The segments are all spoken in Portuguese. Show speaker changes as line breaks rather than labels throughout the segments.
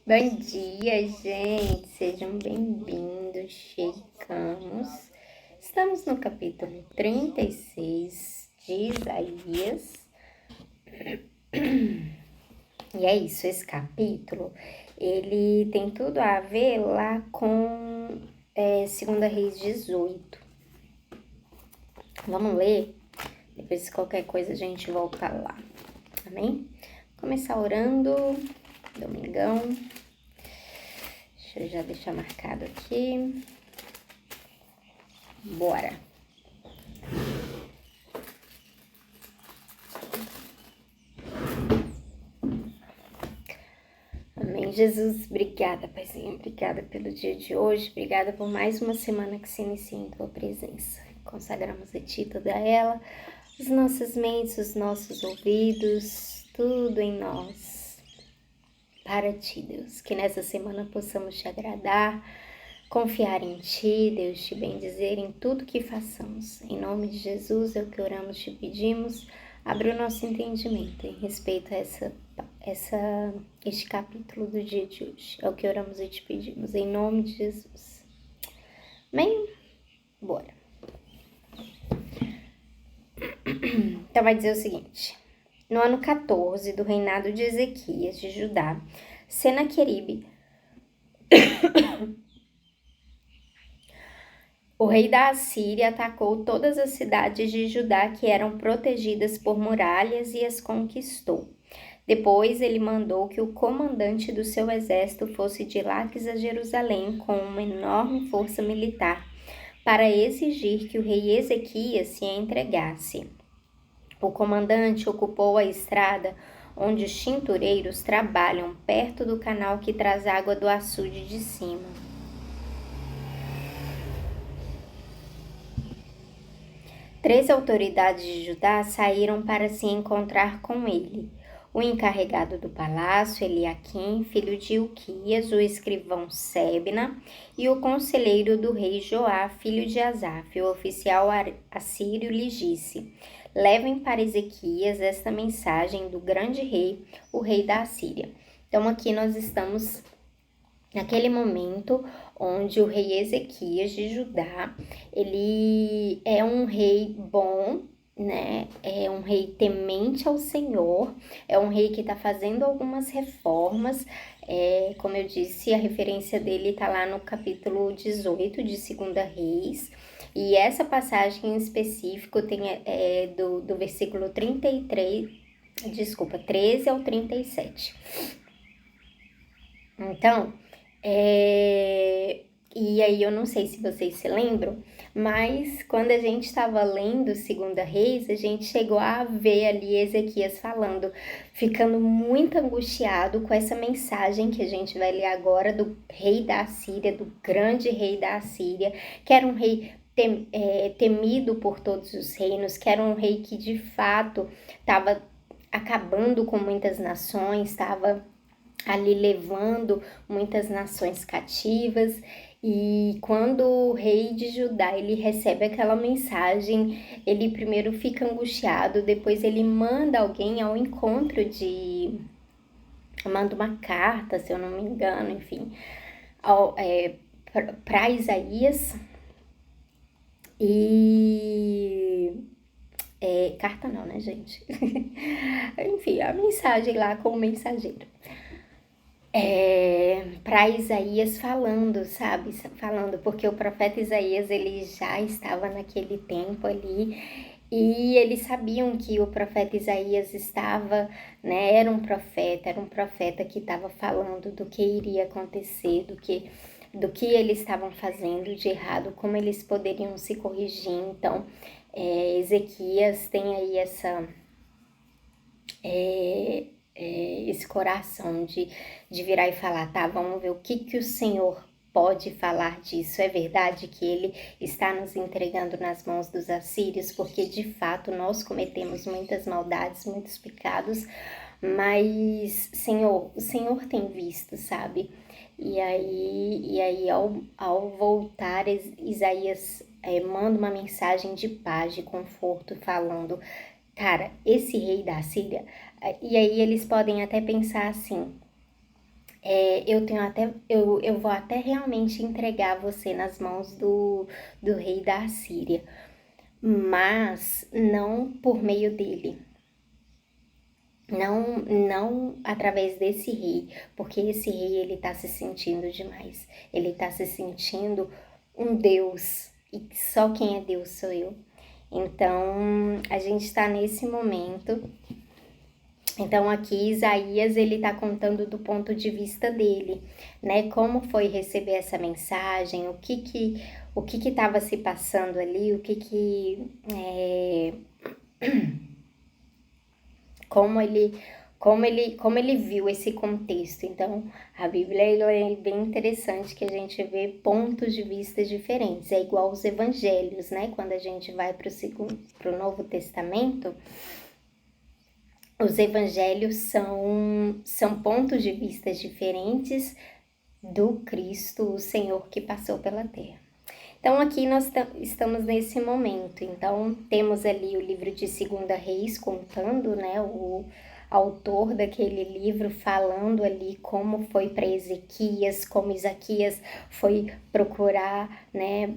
Bom dia, gente! Sejam bem-vindos, chegamos. Estamos no capítulo 36 de Isaías. E é isso, esse capítulo, ele tem tudo a ver lá com 2 Reis 18. Vamos ler? Depois, se qualquer coisa, a gente volta lá. Amém? Começar orando, domingão. Deixa eu já deixar marcado aqui. Bora! Amém, Jesus, obrigada, Paizinho, obrigada pelo dia de hoje, obrigada por mais uma semana que se inicia em Tua presença. Consagramos a Ti, toda ela, as nossas mentes, os nossos ouvidos, tudo em nós, para Ti, Deus. Que nessa semana possamos Te agradar, confiar em Ti, Deus, Te bendizer em tudo que façamos. Em nome de Jesus é o que oramos, Te pedimos. Abre o nosso entendimento em respeito a este capítulo do dia de hoje. É o que oramos e te pedimos, em nome de Jesus. Amém? Bora. Então vai dizer o seguinte. No ano 14 do reinado de Ezequias de Judá, Senaqueribe, o rei da Assíria, atacou todas as cidades de Judá que eram protegidas por muralhas e as conquistou. Depois ele mandou que o comandante do seu exército fosse de Laques a Jerusalém com uma enorme força militar para exigir que o rei Ezequias se entregasse. O comandante ocupou a estrada onde os tintureiros trabalham perto do canal que traz água do açude de cima. Três autoridades de Judá saíram para se encontrar com ele. O encarregado do palácio, Eliaquim, filho de Ilquias, o escrivão Sebna, e o conselheiro do rei Joá, filho de Asaf. O oficial assírio lhe disse: levem para Ezequias esta mensagem do grande rei, o rei da Assíria. Então aqui nós estamos naquele momento onde o rei Ezequias de Judá, ele é um rei bom, né? É um rei temente ao Senhor, é um rei que está fazendo algumas reformas. Como eu disse, a referência dele está lá no capítulo 18 de 2 Reis. E essa passagem em específico tem do versículo 13 ao 37. Então, e aí eu não sei se vocês se lembram, mas quando a gente estava lendo 2 Reis, a gente chegou a ver ali Ezequias falando, ficando muito angustiado com essa mensagem que a gente vai ler agora do rei da Assíria, do grande rei da Assíria, que era um rei temido por todos os reinos, que era um rei que de fato estava acabando com muitas nações, estava ali levando muitas nações cativas. E quando o rei de Judá ele recebe aquela mensagem, ele primeiro fica angustiado, depois ele manda alguém ao encontro manda uma carta, se eu não me engano, enfim, para Isaías. E carta não, né, gente? Enfim, a mensagem lá com o mensageiro. Para Isaías falando, sabe? Falando, porque o profeta Isaías, ele já estava naquele tempo ali, e eles sabiam que o profeta Isaías estava, né? Era um profeta que estava falando do que iria acontecer, do que eles estavam fazendo de errado, como eles poderiam se corrigir. Então, Ezequias tem aí esse coração de virar e falar, tá, vamos ver o que o Senhor pode falar disso. É verdade que ele está nos entregando nas mãos dos assírios, porque de fato nós cometemos muitas maldades, muitos pecados, mas Senhor, o Senhor tem visto, sabe? E aí ao voltar, Isaías manda uma mensagem de paz, de conforto, falando, cara, esse rei da Síria. E aí eles podem até pensar assim, eu vou até realmente entregar você nas mãos do rei da Assíria, mas não por meio dele. Não através desse rei, porque esse rei ele tá se sentindo demais. Ele tá se sentindo um Deus, e só quem é Deus sou eu. Então, a gente está nesse momento. Então, aqui Isaías ele tá contando do ponto de vista dele, né? Como foi receber essa mensagem, o que estava se passando ali, como ele viu esse contexto. Então, a Bíblia é bem interessante que a gente vê pontos de vista diferentes. É igual os evangelhos, né? Quando a gente vai para o Novo Testamento, os evangelhos são pontos de vista diferentes do Cristo, o Senhor que passou pela terra. Então, aqui nós estamos nesse momento. Então, temos ali o livro de 2 Reis contando, né, o autor daquele livro falando ali como foi para Ezequias, como Isaquias foi procurar, né,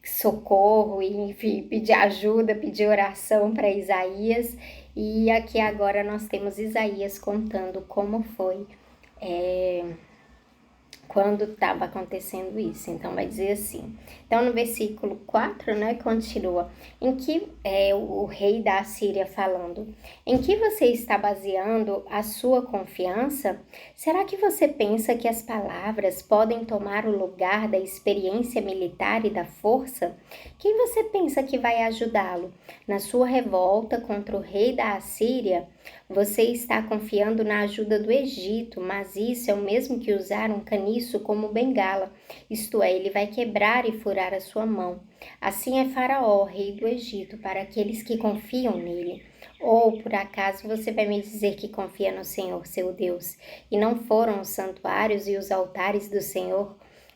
socorro e, enfim, pedir ajuda, pedir oração para Isaías. E aqui agora nós temos Isaías contando como foi quando estava acontecendo isso. Então, vai dizer assim. Então, no versículo 4, né, continua. Em que o rei da Assíria falando, em que você está baseando a sua confiança? Será que você pensa que as palavras podem tomar o lugar da experiência militar e da força? Quem você pensa que vai ajudá-lo? Na sua revolta contra o rei da Assíria, você está confiando na ajuda do Egito, mas isso é o mesmo que usar um caniço como bengala, isto é, ele vai quebrar e furar a sua mão. Assim é Faraó, rei do Egito, para aqueles que confiam nele. Ou, por acaso, você vai me dizer que confia no Senhor, seu Deus, e não foram os santuários e os altares do Senhor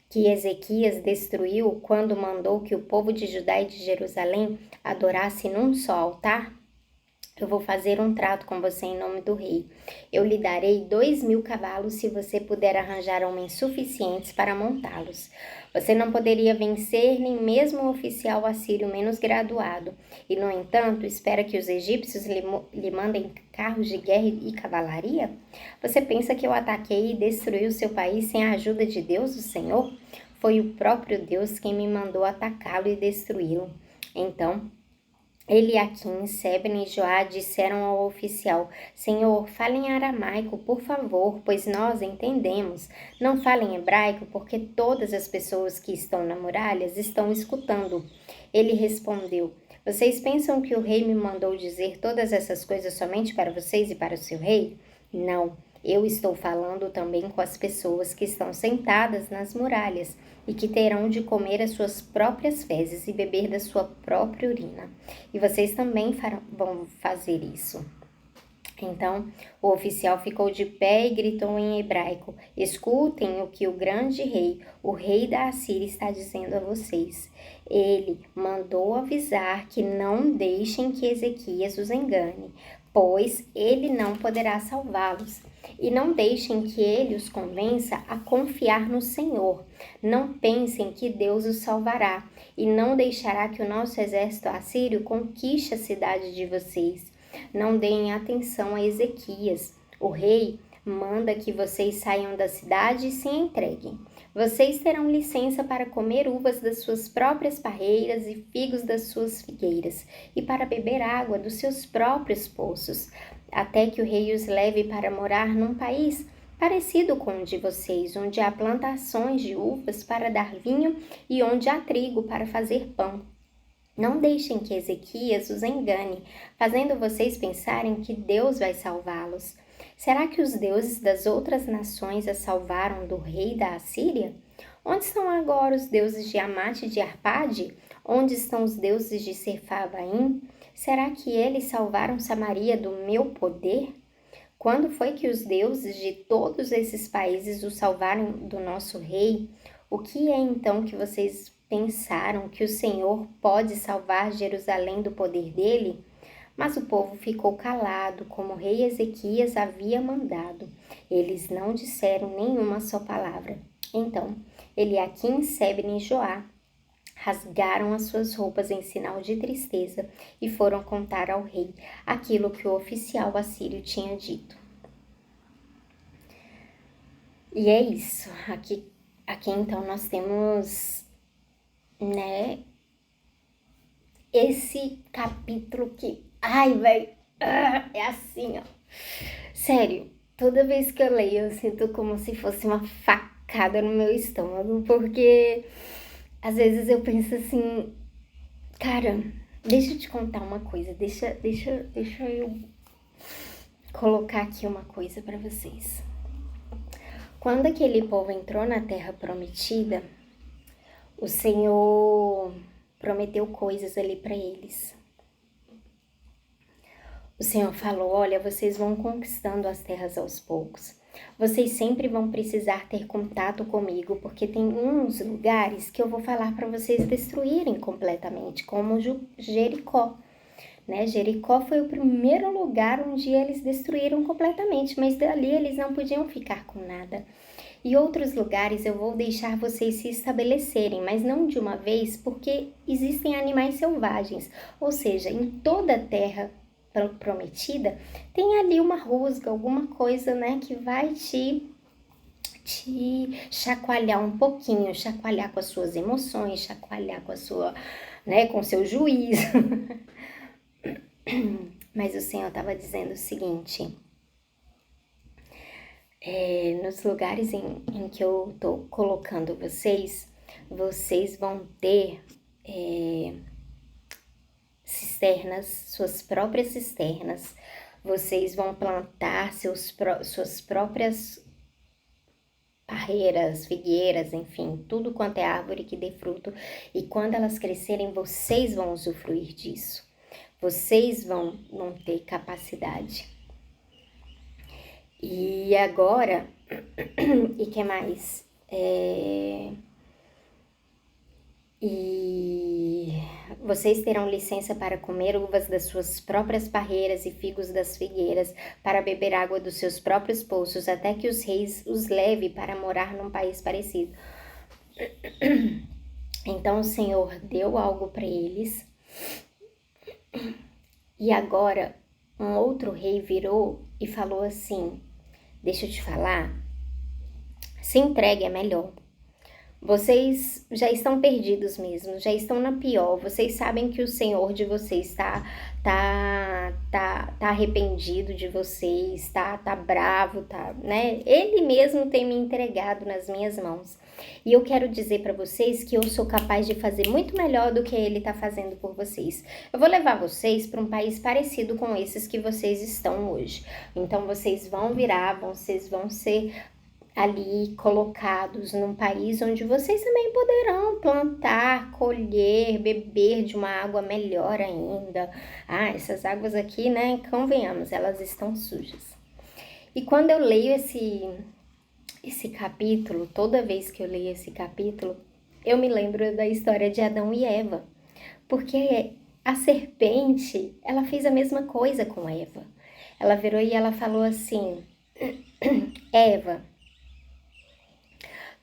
que Ezequias destruiu quando mandou que o povo de Judá e de Jerusalém adorasse num só altar? Eu vou fazer um trato com você em nome do rei. Eu lhe darei 2.000 cavalos se você puder arranjar homens suficientes para montá-los. Você não poderia vencer nem mesmo um oficial assírio menos graduado. E, no entanto, espera que os egípcios lhe mandem carros de guerra e cavalaria? Você pensa que eu ataquei e destruí o seu país sem a ajuda de Deus, o Senhor? Foi o próprio Deus quem me mandou atacá-lo e destruí-lo. Então, Eliaquim, Sebna e Joá disseram ao oficial: Senhor, fale em aramaico, por favor, pois nós entendemos. Não fale em hebraico, porque todas as pessoas que estão na muralha estão escutando. Ele respondeu: Vocês pensam que o rei me mandou dizer todas essas coisas somente para vocês e para o seu rei? Não. Eu estou falando também com as pessoas que estão sentadas nas muralhas e que terão de comer as suas próprias fezes e beber da sua própria urina. E vocês também vão fazer isso. Então, o oficial ficou de pé e gritou em hebraico: Escutem o que o grande rei, o rei da Assíria, está dizendo a vocês. Ele mandou avisar que não deixem que Ezequias os engane, pois ele não poderá salvá-los. E não deixem que ele os convença a confiar no Senhor. Não pensem que Deus os salvará e não deixará que o nosso exército assírio conquiste a cidade de vocês. Não deem atenção a Ezequias. O rei manda que vocês saiam da cidade e se entreguem. Vocês terão licença para comer uvas das suas próprias parreiras e figos das suas figueiras, e para beber água dos seus próprios poços, até que o rei os leve para morar num país parecido com o de vocês, onde há plantações de uvas para dar vinho e onde há trigo para fazer pão. Não deixem que Ezequias os engane, fazendo vocês pensarem que Deus vai salvá-los. Será que os deuses das outras nações a salvaram do rei da Assíria? Onde estão agora os deuses de Amate e de Arpade? Onde estão os deuses de Sepharvaim? Será que eles salvaram Samaria do meu poder? Quando foi que os deuses de todos esses países o salvaram do nosso rei? O que é então que vocês pensaram que o Senhor pode salvar Jerusalém do poder dele? Mas o povo ficou calado, como o rei Ezequias havia mandado. Eles não disseram nenhuma só palavra. Então, Eliaquim, Sebna e Joá rasgaram as suas roupas em sinal de tristeza e foram contar ao rei aquilo que o oficial assírio tinha dito. E é isso. Aqui então nós temos, né, esse capítulo que, ai, velho, é assim, ó. Sério, toda vez que eu leio, eu sinto como se fosse uma facada no meu estômago, porque às vezes eu penso assim, cara, deixa eu te contar uma coisa, deixa eu colocar aqui uma coisa pra vocês. Quando aquele povo entrou na terra prometida, o Senhor prometeu coisas ali pra eles. O Senhor falou, olha, vocês vão conquistando as terras aos poucos. Vocês sempre vão precisar ter contato comigo, porque tem uns lugares que eu vou falar para vocês destruírem completamente, como Jericó. Né? Jericó foi o primeiro lugar onde eles destruíram completamente, mas dali eles não podiam ficar com nada. E outros lugares eu vou deixar vocês se estabelecerem, mas não de uma vez, porque existem animais selvagens. Ou seja, em toda a terra prometida, tem ali uma rusga, alguma coisa, né, que vai te chacoalhar um pouquinho, chacoalhar com as suas emoções, chacoalhar com a sua, né, com o seu juízo. Mas o Senhor estava dizendo o seguinte, nos lugares em que eu estou colocando vocês, vocês vão ter cisternas, suas próprias cisternas, vocês vão plantar suas próprias parreiras, figueiras, enfim, tudo quanto é árvore que dê fruto, e quando elas crescerem, vocês vão usufruir disso, vocês vão ter capacidade. E agora, e que mais? E vocês terão licença para comer uvas das suas próprias parreiras e figos das figueiras, para beber água dos seus próprios poços, até que os reis os leve para morar num país parecido. Então o Senhor deu algo para eles. E agora um outro rei virou e falou assim, deixa eu te falar, se entregue é melhor. Vocês já estão perdidos mesmo, já estão na pior. Vocês sabem que o Senhor de vocês tá arrependido de vocês, tá bravo, né? Ele mesmo tem me entregado nas minhas mãos. E eu quero dizer para vocês que eu sou capaz de fazer muito melhor do que ele tá fazendo por vocês. Eu vou levar vocês para um país parecido com esses que vocês estão hoje. Então vocês vão virar, vocês vão ser ali colocados num país onde vocês também poderão plantar, colher, beber de uma água melhor ainda. Essas águas aqui, né, convenhamos, elas estão sujas. E quando eu leio esse capítulo, toda vez que eu leio esse capítulo, eu me lembro da história de Adão e Eva, porque a serpente, ela fez a mesma coisa com Eva. Ela virou e ela falou assim, Eva,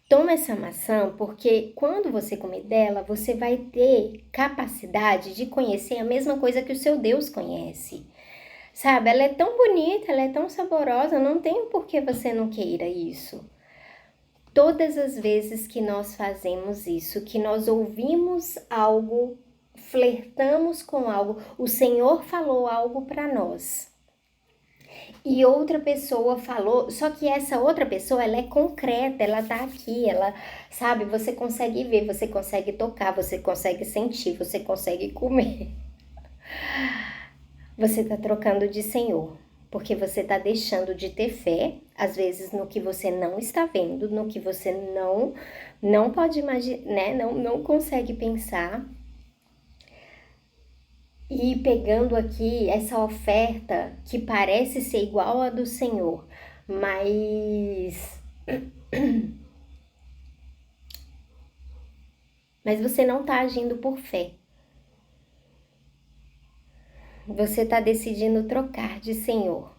toma essa maçã, porque quando você comer dela, você vai ter capacidade de conhecer a mesma coisa que o seu Deus conhece. Sabe, ela é tão bonita, ela é tão saborosa, não tem por que você não queira isso. Todas as vezes que nós fazemos isso, que nós ouvimos algo, flertamos com algo, o Senhor falou algo para nós. E outra pessoa falou, só que essa outra pessoa, ela é concreta, ela tá aqui, ela, sabe, você consegue ver, você consegue tocar, você consegue sentir, você consegue comer. Você tá trocando de Senhor, porque você tá deixando de ter fé, às vezes no que você não está vendo, no que você não pode imaginar, né, não consegue pensar. E pegando aqui essa oferta que parece ser igual à do Senhor, mas você não está agindo por fé. você está decidindo trocar de senhor.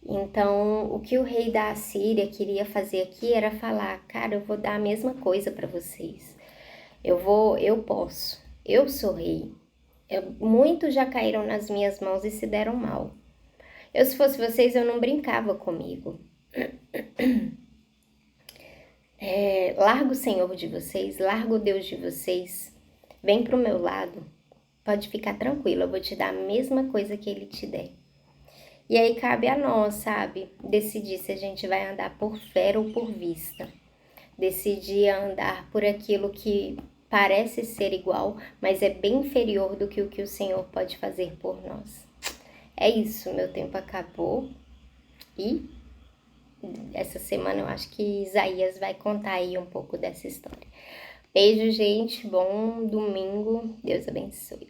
Então, o que o rei da Assíria queria fazer aqui era falar, cara, eu vou dar a mesma coisa para vocês. Eu posso, eu sou rei. Muitos já caíram nas minhas mãos e se deram mal. Se fosse vocês, eu não brincava comigo. Larga o Senhor de vocês, larga o Deus de vocês. Vem pro meu lado. Pode ficar tranquilo, eu vou te dar a mesma coisa que ele te der. E aí cabe a nós, sabe? Decidir se a gente vai andar por fé ou por vista. Decidir andar por aquilo que parece ser igual, mas é bem inferior do que o Senhor pode fazer por nós. É isso, meu tempo acabou. E essa semana eu acho que Isaías vai contar aí um pouco dessa história. Beijo, gente. Bom domingo. Deus abençoe.